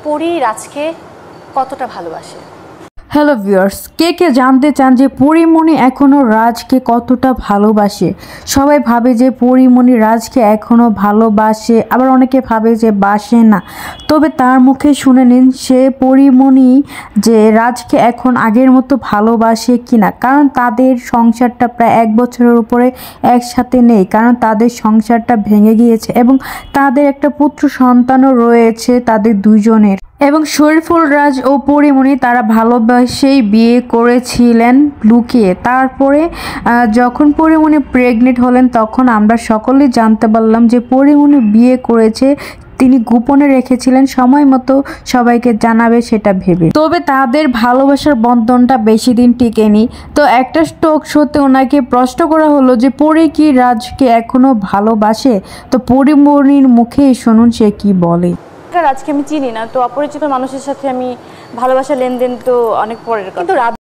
পরি রাজকে কতটা ভালোবাসে। হ্যালো ভিউয়ার্স, কে কে জানতে চান যে পরিমণি এখনও রাজকে কতটা ভালোবাসে? সবাই ভাবে যে পরিমণি রাজকে এখনও ভালোবাসে, আবার অনেকে ভাবে যে বাসে না। তবে তার মুখে শুনে নিন সে পরিমণি যে রাজকে এখন আগের মতো ভালোবাসে কিনা, কারণ তাদের সংসারটা প্রায় 1 বছরের উপরে একসাথে নেই, কারণ তাদের সংসারটা ভেঙে গিয়েছে এবং তাদের একটা পুত্র সন্তানও রয়েছে তাদের দুজনের। এবং শরীফুল রাজ ও পরিমণি তারা ভালোবাসেই বিয়ে করেছিলেন লুকিয়ে। তারপরে যখন পরিমণি প্রেগনেন্ট হলেন তখন আমরা সকলেই জানতে পারলাম যে পরিমণি বিয়ে করেছে, তিনি গোপনে রেখেছিলেন সময় মতো সবাইকে জানাবে সেটা ভেবে। তবে তাদের ভালোবাসার বন্ধনটা বেশি দিন টিকেনি। তো একটা টক শোতে ওনাকে প্রশ্ন করা হলো যে পরি কি রাজকে এখনো ভালোবাসে? তো পরিমণির মুখেই শুনুন সে কি বলে। রাজকে আমি চিনি না, তো অপরিচিত মানুষের সাথে আমি ভালোবাসা লেনদেন তো অনেক পরের কথা। কিন্তু